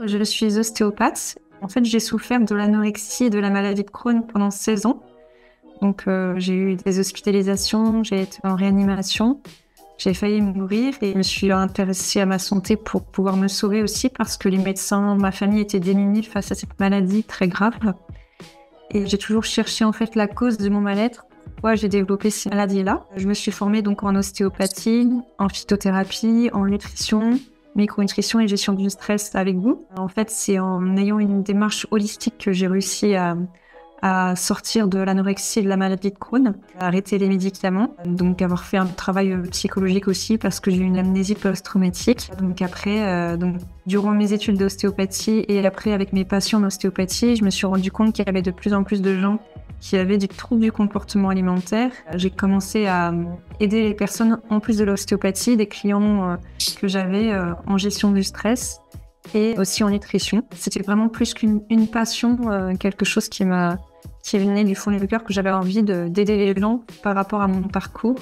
Je suis ostéopathe. En fait, j'ai souffert de l'anorexie et de la maladie de Crohn pendant 16 ans. Donc, j'ai eu des hospitalisations, j'ai été en réanimation, j'ai failli mourir et je me suis intéressée à ma santé pour pouvoir me sauver aussi parce que les médecins, ma famille étaient démunis face à cette maladie très grave. Et j'ai toujours cherché en fait la cause de mon mal-être. Pourquoi j'ai développé ces maladies-là. Je me suis formée donc en ostéopathie, en phytothérapie, en nutrition, micronutrition et gestion du stress avec vous. En fait, c'est en ayant une démarche holistique que j'ai réussi à sortir de l'anorexie et de la maladie de Crohn, à arrêter les médicaments, donc avoir fait un travail psychologique aussi parce que j'ai eu une amnésie post-traumatique. Donc après, durant mes études d'ostéopathie et après avec mes patients d'ostéopathie, je me suis rendu compte qu'il y avait de plus en plus de gens qui avaient des troubles du comportement alimentaire. J'ai commencé à aider les personnes, en plus de l'ostéopathie, des clients que j'avais en gestion du stress et aussi en nutrition. C'était vraiment plus qu'une passion, quelque chose qui venait du fond du cœur, que j'avais envie d'aider les gens par rapport à mon parcours.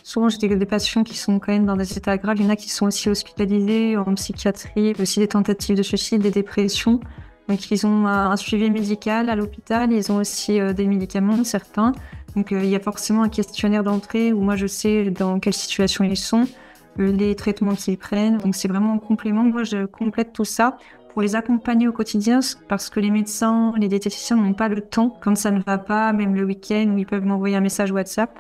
Souvent, j'ai des patients qui sont quand même dans des états graves. Il y en a qui sont aussi hospitalisés en psychiatrie, aussi des tentatives de suicide, des dépressions. Donc, ils ont un suivi médical à l'hôpital. Ils ont aussi des médicaments, certains. Donc, il y a forcément un questionnaire d'entrée où moi, je sais dans quelle situation ils sont, les traitements qu'ils prennent. Donc, c'est vraiment en complément. Moi, je complète tout ça pour les accompagner au quotidien parce que les médecins, les diététiciens n'ont pas le temps quand ça ne va pas, même le week-end où ils peuvent m'envoyer un message WhatsApp.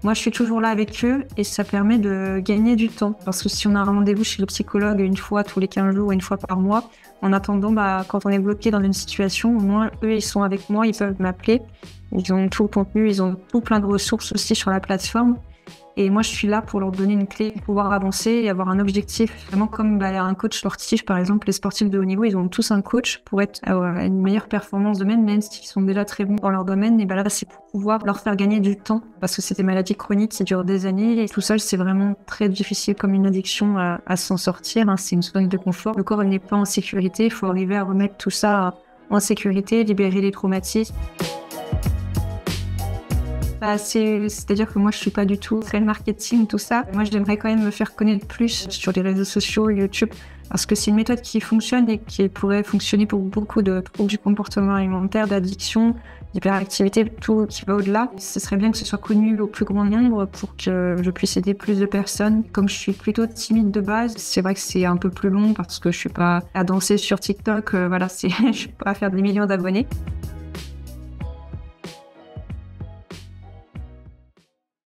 Moi, je suis toujours là avec eux et ça permet de gagner du temps. Parce que si on a un rendez-vous chez le psychologue une fois tous les 15 jours ou une fois par mois, en attendant, quand on est bloqué dans une situation, au moins, eux, ils sont avec moi, ils peuvent m'appeler. Ils ont tout le contenu, ils ont tout plein de ressources aussi sur la plateforme. Et moi, je suis là pour leur donner une clé pour pouvoir avancer et avoir un objectif. Vraiment comme un coach sportif, par exemple, les sportifs de haut niveau, ils ont tous un coach pour être à une meilleure performance de domaine, même s'ils sont déjà très bons dans leur domaine. Et là, c'est pour pouvoir leur faire gagner du temps. Parce que c'est des maladies chroniques qui durent des années. Et tout seul, c'est vraiment très difficile comme une addiction à s'en sortir. C'est une zone de confort. Le corps n'est pas en sécurité. Il faut arriver à remettre tout ça en sécurité, libérer les traumatismes. C'est-à-dire que moi, je suis pas du tout très marketing, tout ça. Moi, j'aimerais quand même me faire connaître plus sur les réseaux sociaux, YouTube, parce que c'est une méthode qui fonctionne et qui pourrait fonctionner pour beaucoup de troubles du comportement alimentaire, d'addiction, d'hyperactivité, tout qui va au-delà. Ce serait bien que ce soit connu au plus grand nombre pour que je puisse aider plus de personnes. Comme je suis plutôt timide de base, c'est vrai que c'est un peu plus long parce que je suis pas à danser sur TikTok, je suis pas à faire des millions d'abonnés.